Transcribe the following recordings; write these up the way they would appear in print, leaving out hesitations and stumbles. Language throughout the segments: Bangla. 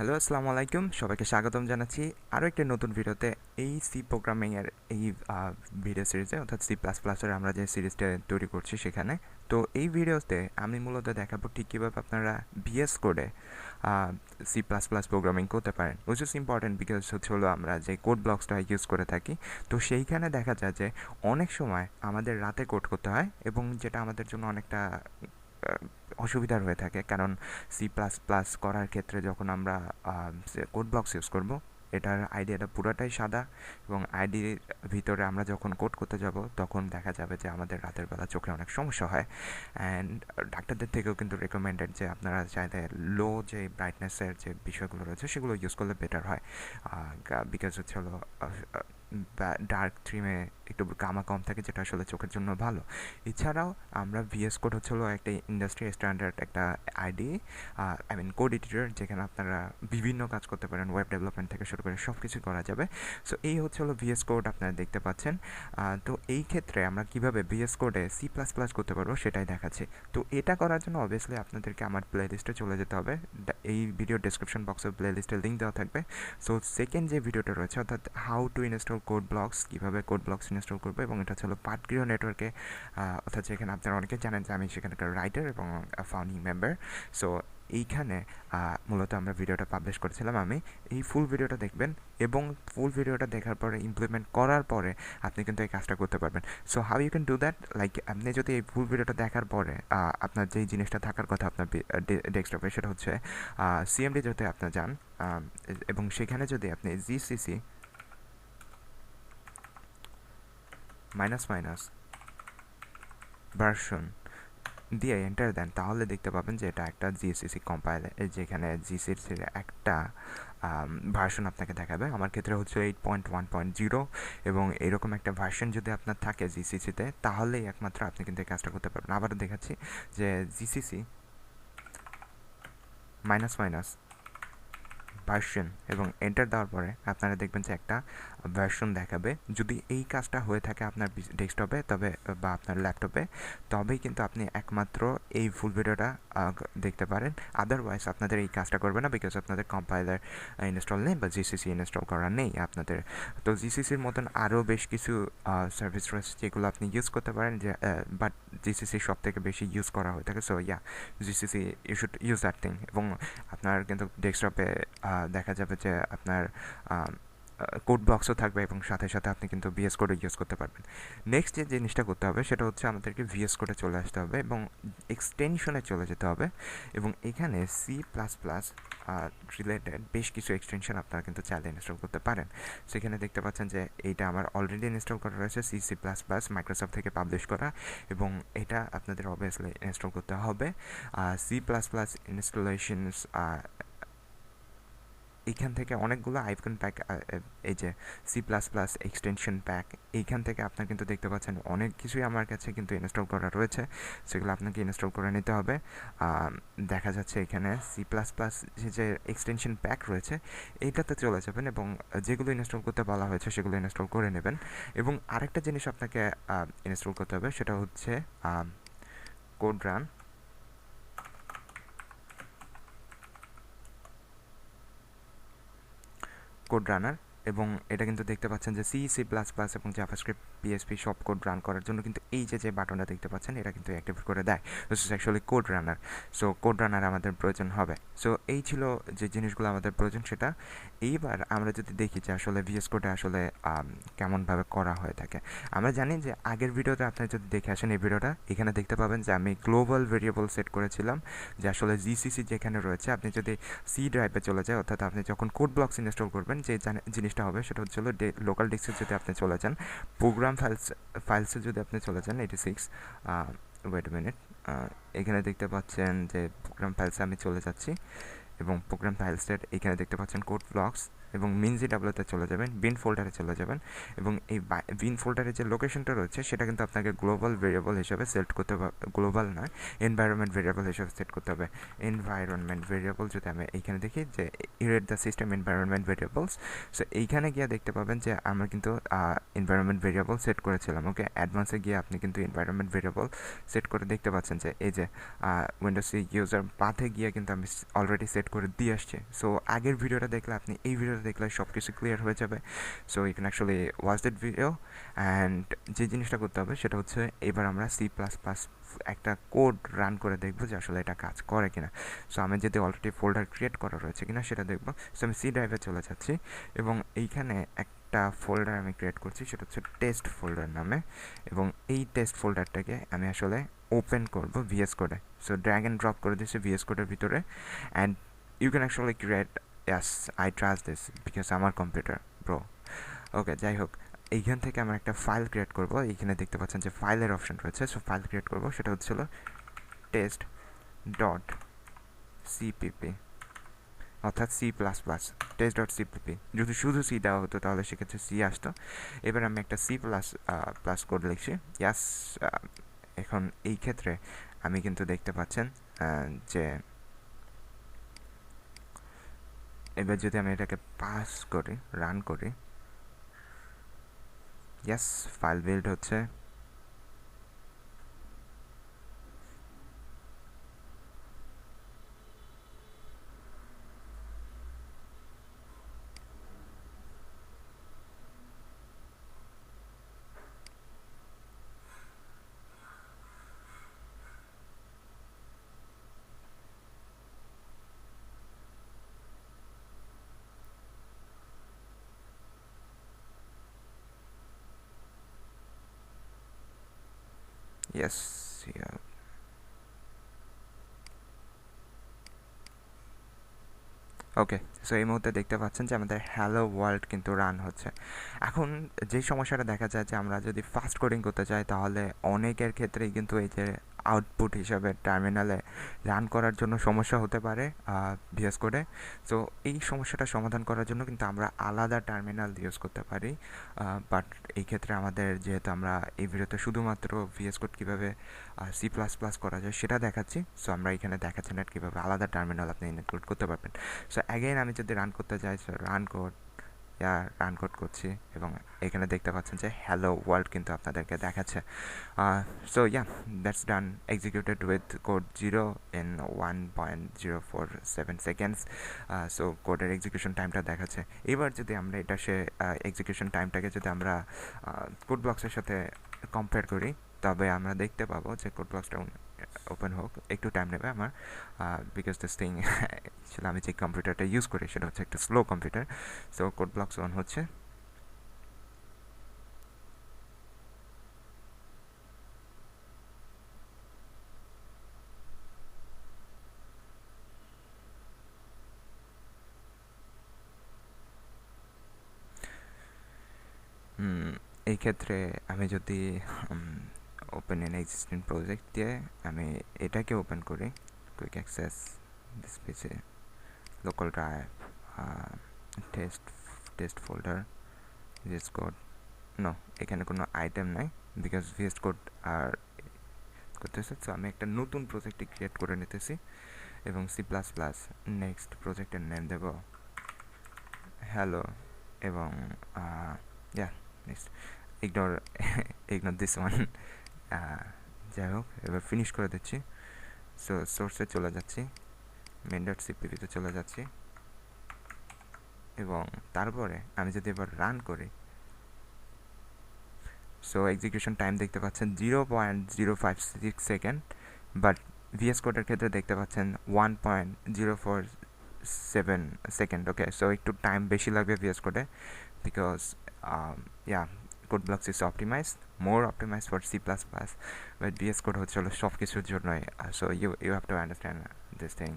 হ্যালো, আসসালামু আলাইকুম। সবাইকে স্বাগতম জানাচ্ছি আরও একটি নতুন ভিডিওতে। এই সি প্রোগ্রামিংয়ের এই ভিডিও সিরিজে, অর্থাৎ সি প্লাস প্লাসের আমরা যে সিরিজটা তৈরি করছি সেখানে। তো এই ভিডিওতে আমি মূলত দেখাবো ঠিক কীভাবে আপনারা ভিএস কোডে সি প্লাস প্লাস প্রোগ্রামিং করতে পারেন, উইচ ইজ ইম্পর্টেন্ট বিকজ হলো আমরা যে কোড ব্লকসটা ইউজ করে থাকি। তো সেইখানে দেখা যায় যে অনেক সময় আমাদের রাতে কোড করতে হয়, এবং যেটা আমাদের জন্য অনেকটা অসুবিধার হয়ে থাকে, কারণ সি প্লাস প্লাস করার ক্ষেত্রে যখন আমরা কোড ব্লকস ইউজ করব, এটার আইডিয়াটা পুরোটাই সাদা, এবং আইডির ভিতরে আমরা যখন কোড করতে যাব তখন দেখা যাবে যে আমাদের রাতের বেলা চোখে অনেক সমস্যা হয়। অ্যান্ড ডাক্তারদের থেকেও কিন্তু রেকমেন্ডেড যে আপনারা চাইলে লো যে ব্রাইটনেসের যে বিষয়গুলো রয়েছে সেগুলো ইউজ করলে বেটার হয়, বিকজ হলো ডার্ক থিমে একটু গামা কম থাকে, যেটা আসলে চোখের জন্য ভালো। এছাড়াও আমরা ভিএস কোড হলো একটা ইন্ডাস্ট্রি স্ট্যান্ডার্ড একটা আইডি, কোড এডিটর, যেখানে আপনারা বিভিন্ন কাজ করতে পারেন, ওয়েব ডেভেলপমেন্ট থেকে শুরু করে সব কিছু করা যাবে। সো এই হলো ভিএস কোড, আপনারা দেখতে পাচ্ছেন। তো এই ক্ষেত্রে আমরা কিভাবে ভিএস কোডে সি প্লাস প্লাস করতে পারবো সেটাই দেখাচ্ছি। তো এটা করার জন্য অবভিয়াসলি আপনাদেরকে আমার প্লে লিস্টে চলে যেতে হবে। এই ভিডিও ডেসক্রিপশন বক্সে প্লে লিস্টের লিঙ্ক দেওয়া থাকবে। সো সেকেন্ড যে ভিডিওটা রয়েছে, অর্থাৎ how to install code blocks, কীভাবে কোড ব্লকস ইনস্টল করবো, এবং এটা হলো পাটগৃহ নেটওয়ার্কে, অর্থাৎ যেখানে আপনারা অনেকে জানেন যে আমি সেখানকার রাইটার এবং ফাউন্ডিং মেম্বার। সো এইখানে মূলত আমরা ভিডিওটা পাবলিশ করেছিলাম। আমি এই ফুল ভিডিওটা দেখবেন, এবং ফুল ভিডিওটা দেখার পরে ইমপ্লিমেন্ট করার পরে আপনি কিন্তু এই কাজটা করতে পারবেন। So how you can do that, like আপনি যদি এই ফুল ভিডিওটা দেখার পরে আপনার যেই জিনিসটা থাকার কথা আপনার ডেস্কটপে, সেটা হচ্ছে সিএমডি যদি আপনার যান, এবং সেখানে যদি আপনি জিসিসি মাইনাস মাইনাস ভার্সন দিয়ে এন্টার দেন, তাহলে দেখতে পাবেন যে এটা একটা জিএসসিসি কম্পাইলার, যেখানে জিসিসির একটা ভার্সন আপনাকে দেখাবে। আমার ক্ষেত্রে হচ্ছে 8.1.0, এবং এরকম একটা ভার্সন যদি আপনার থাকে জিসিসিতে, তাহলেই একমাত্র আপনি কিন্তু এই কাজটা করতে পারবেন। আবারও দেখাচ্ছি যে জিসিসি মাইনাস মাইনাস ভার্সন, এবং এন্টার দেওয়ার পরে আপনারা দেখবেন যে একটা ভার্সন দেখাবে। যদি এই কাজটা হয়ে থাকে আপনার ডেস্কটপে তবে বা আপনার ল্যাপটপে, তবেই কিন্তু আপনি একমাত্র এই ফুল ভিডিওটা দেখতে পারেন। আদারওয়াইজ আপনাদের এই কাজটা করবে না, বিকজ আপনাদের কম্পাইলার ইনস্টল নেই বা জিসিসি ইনস্টল করা নেই আপনাদের। তো জিসিসির মতন আরও বেশ কিছু সার্ভিস রয়েছে যেগুলো আপনি ইউজ করতে পারেন, যে বাট জিসিসি সব থেকে বেশি ইউজ করা হয়ে থাকে। So GCC you should use that thing, এবং আপনার কিন্তু ডেস্কটপে দেখা যাবে যে আপনার কোড ব্লকসও থাকবে, এবং সাথে সাথে আপনি কিন্তু ভিএস কোডও ইউজ করতে পারবেন। নেক্সট যে জিনিসটা করতে হবে সেটা হচ্ছে আমাদেরকে ভিএস কোডে চলে আসতে হবে এবং এক্সটেনশনে চলে যেতে হবে, এবং এখানে সি প্লাস প্লাস রিলেটেড বেশ কিছু এক্সটেনশন আপনারা কিন্তু চাইলে ইনস্টল করতে পারেন। সেখানে দেখতে পাচ্ছেন যে এইটা আমার অলরেডি ইনস্টল করা রয়েছে, C C plus plus Microsoft থেকে পাবলিশ করা, এবং এটা আপনাদের অবভিয়াসলি ইনস্টল করতে হবে। সি প্লাস প্লাস ইনস্টলেশনস, এইখান থেকে অনেকগুলো আইকন প্যাক, এই যে C plus plus extension pack, এইখান থেকে আপনার কিন্তু দেখতে পাচ্ছেন অনেক কিছুই আমার কাছে কিন্তু ইনস্টল করা রয়েছে, সেগুলো আপনাকে ইনস্টল করে নিতে হবে। দেখা যাচ্ছে এখানে সি প্লাস প্লাস যে এক্সটেনশন প্যাক রয়েছে এইটাতে চলে যাবেন, এবং যেগুলো ইনস্টল করতে বলা হয়েছে সেগুলো ইনস্টল করে নেবেন। এবং আরেকটা জিনিস আপনাকে ইনস্টল করতে হবে, সেটা হচ্ছে কোড রান, কোড রানার। এবং এটা কিন্তু দেখতে পাচ্ছেন যে সি সি প্লাস প্লাস এবং জাভাস্ক্রিপ্ট পিএসপি সব কোড রান করার জন্য কিন্তু এই যে বাটনটা দেখতে পাচ্ছেন এটা কিন্তু অ্যাক্টিভেট করে দেয়। This is actually code runner. So code runner আমাদের প্রয়োজন হবে। সো এই ছিল যে জিনিসগুলো আমাদের প্রয়োজন সেটা। এইবার আমরা যদি দেখি যে আসলে ভিএস কোডে আসলে কেমনভাবে করা হয়ে থাকে। আমরা জানি যে আগের ভিডিওতে আপনি যদি দেখে আসেন এই ভিডিওটা, এখানে দেখতে পাবেন যে আমি গ্লোবাল ভেরিয়েবল সেট করেছিলাম, যে আসলে জিসিসি যেখানে রয়েছে আপনি যদি সি ড্রাইভে চলে যায়, অর্থাৎ আপনি যখন কোড ব্লকস ইনস্টল করবেন যে জিনিসটা হবে সেটা হচ্ছে লোকাল ডিস্কে যদি আপনি চলে যান, প্রোগ্রাম ফাইলসে যদি আপনি চলে যান 86, ওয়েট মিনিট, এখানে দেখতে পাচ্ছেন যে প্রোগ্রাম ফাইলসে আমি চলে যাচ্ছি, এবং প্রোগ্রাম ফাইলসের এখানে দেখতে পাচ্ছেন কোড ব্লকস, এবং minzwতে চলে যাবেন, বিন ফোল্ডারে চলে যাবেন এবং এই বিন ফোল্ডারে যে লোকেশনটা রয়েছে সেটা কিন্তু আপনাকে গ্লোবাল ভেরিয়েবল হিসেবে সেট করতে হবে, গ্লোবাল নয়, এনভায়রনমেন্ট ভেরিয়েবল হিসেবে সেট করতে হবে। এনভায়রনমেন্ট ভেরিয়েবল যদি আমি এইখানে দেখি যে edit the system environment variables, so এইখানে গিয়ে দেখতে পাবেন যে আমরা কিন্তু এনভায়রনমেন্ট ভেরিয়েবল সেট করেছিলাম। ওকে, অ্যাডভান্সে গিয়ে আপনি কিন্তু এনভায়রনমেন্ট ভেরিয়েবল সেট করে দেখতে পাচ্ছেন যে এই যে উইন্ডোজ ইউজার পাথে গিয়ে কিন্তু আমি অলরেডি সেট করে দিয়ে আসছি। সো আগের ভিডিওটা দেখলে আপনি এই ভিডিওটা দেখলে সব কিছু ক্লিয়ার হয়ে যাবে। So you can actually watch that video and যে জিনিসটা করতে হবে সেটা হচ্ছে এবার আমরা C++ একটা কোড রান করে দেখবো যে আসলে এটা কাজ করে কিনা। সো আমি যদি অলরেডি ফোল্ডার ক্রিয়েট করা রয়েছে কিনা সেটা দেখবো। সো আমি সি ড্রাইভে চলে যাচ্ছি এবং এইখানে একটা ফোল্ডার আমি ক্রিয়েট করছি, সেটা হচ্ছে টেস্ট ফোল্ডার নামে, এবং এই টেস্ট ফোল্ডারটাকে আমি আসলে ওপেন করব ভিএস কোডে। সো ড্র্যাগ অ্যান্ড ড্রপ করে দিয়েছি ভিএস কোডের ভিতরে and you can actually create, yes I trust this because আমার কম্পিউটার ব্রো। ওকে, যাই হোক, এইখান থেকে আমরা একটা ফাইল ক্রিয়েট করব। এইখানে দেখতে পাচ্ছেন যে ফাইলের অপশন রয়েছে। সো ফাইল ক্রিয়েট করব, সেটা হচ্ছিল টেস্ট ডট সিপিপি, অর্থাৎ টেস্ট.cpp। যদি শুধু সি দেওয়া হতো তাহলে সেক্ষেত্রে সি আসতো। এবার আমি একটা C++ কোড লিখছি। ইয়াস, এখন এই ক্ষেত্রে আমি কিন্তু দেখতে পাচ্ছেন যে এবার যদি আমি এটাকে পাস করি, রান করি, ইয়াস, ফাইল বিল্ড হচ্ছে। Yes, yeah. ওকে, সো এই মুহূর্তে দেখতে পাচ্ছেন যে আমাদের হ্যালো ওয়ার্ল্ড কিন্তু রান হচ্ছে। এখন যে সমস্যাটা দেখা যায় যে আমরা যদি ফাস্ট কোডিং করতে চাই তাহলে অনেকের ক্ষেত্রেই কিন্তু এই যে আউটপুট হিসাবে টার্মিনালে রান করার জন্য সমস্যা হতে পারে ভিএস কোডে। সো এই সমস্যাটা সমাধান করার জন্য কিন্তু আমরা আলাদা টার্মিনাল ইউজ করতে পারি, বাট এই ক্ষেত্রে আমাদের যেহেতু আমরা এই ভিডিওতে শুধুমাত্র ভিএস কোড কীভাবে C++ করা যায় সেটা দেখাচ্ছি। সো আমরা এখানে দেখাচ্ছি না কীভাবে আলাদা টার্মিনাল আপনি ইনক্লুড করতে পারবেন। সো অ্যাগেন আমি যদি রান করতে যাই, সো রান কোড করছি এবং এখানে দেখতে পাচ্ছেন যে হ্যালো ওয়ার্ল্ড কিন্তু আপনাদেরকে দেখাচ্ছে। So that's done, executed with code 0 in 1.047 seconds. So কোডের এক্সিকিউশন টাইমটা দেখাচ্ছে। এবার যদি আমরা এটা এক্সিকিউশন টাইমটাকে যদি আমরা কোড ব্লকসের সাথে কম্পেয়ার করি তবে আমরা দেখতে পাবো যে কোড ব্লকসটা ওপেন হোক, একটু টাইম নেবে আমার বিকজ দিস থিং আসলে আমি যে কম্পিউটারটা ইউজ করি সেটা হচ্ছে একটা slow computer. So code blocks on হচ্ছে। এই ক্ষেত্রে আমি যদি ওপেন এন এক্সিস্টিং প্রজেক্ট দিয়ে আমি এটাকে ওপেন করি, কুইক অ্যাক্সেস দিস পিসে, local drive, test folder, VS code, no, এখানে কোনো আইটেম নাই বিকজ ভিএস কোড আর করতেছে। সো আমি একটা নতুন প্রজেক্ট ক্রিয়েট করে নিতেছি এবং C++ নেক্সট প্রজেক্টের নেম দেব হ্যালো এবং নেক্সট ইগনোর দিস ওয়ান। যাই হোক, এবার ফিনিশ করে দিচ্ছি। সো সোর্সে চলে যাচ্ছি, main.cpp-তে চলে যাচ্ছি এবং তারপরে আমি যদি এবার রান করি, সো এক্সিকিউশন টাইম দেখতে পাচ্ছেন 0.056 সেকেন্ড, বাট ভিএস কোডের ক্ষেত্রে দেখতে পাচ্ছেন 1.047 সেকেন্ড। ওকে, সো একটু টাইম বেশি লাগবে ভিএস কোডে because code blocks is optimised, more optimised for C++, but VS code হচ্ছে হলো সব কিছুর জন্যই। So you have to understand this thing.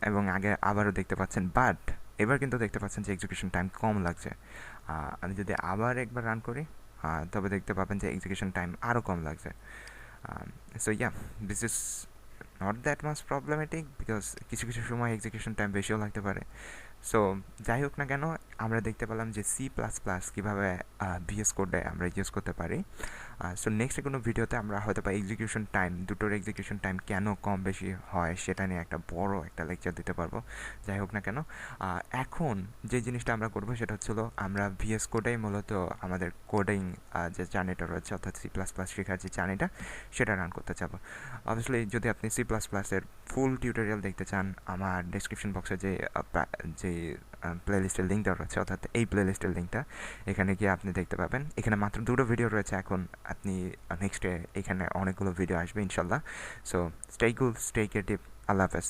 এবং আগে আবারও দেখতে পাচ্ছেন, বাট এবার কিন্তু দেখতে পাচ্ছেন যে এক্সিকিউশন টাইম কম লাগছে। আমি যদি আবার একবার রান করি তবে দেখতে পাবেন যে এক্সিকিউশন টাইম আরও কম লাগছে। So this is not that much problematic because কিছু কিছু সময় এক্সিকিউশন টাইম বেশিও লাগতে পারে। সো যাই হোক না কেন, আমরা দেখতে পেলাম যে সি প্লাস প্লাস কীভাবে ভিএস কোডে আমরা ইউজ করতে পারি। সো নেক্সট কোনো ভিডিওতে আমরা হয়তো বা এক্সিকিউশন টাইম, দুটোর এক্সিকিউশন টাইম কেন কম বেশি হয় সেটা নিয়ে একটা বড় একটা লেকচার দিতে পারবো। যাই হোক না কেন, এখন যে জিনিসটা আমরা করবো সেটা হচ্ছিল আমরা ভিএস কোডেই মূলত আমাদের কোডিং যে জার্নিটা রয়েছে, অর্থাৎ সি প্লাস প্লাস শেখার যে জার্নিটা সেটা রান করতে চাবো। অবভিয়াসলি যদি আপনি সি প্লাস প্লাসের ফুল টিউটোরিয়াল দেখতে চান, আমার ডেসক্রিপশন বক্সে যে প্লেলিস্টের লিঙ্কটা রয়েছে, অর্থাৎ এই প্লেলিস্টের লিঙ্কটা, এখানে গিয়ে আপনি দেখতে পাবেন। এখানে মাত্র 2টো ভিডিও রয়েছে এখন, আপনি নেক্সটে এখানে অনেকগুলো ভিডিও আসবে ইনশাল্লাহ। So stay cool, stay creative, আল্লাহ হাফেজ।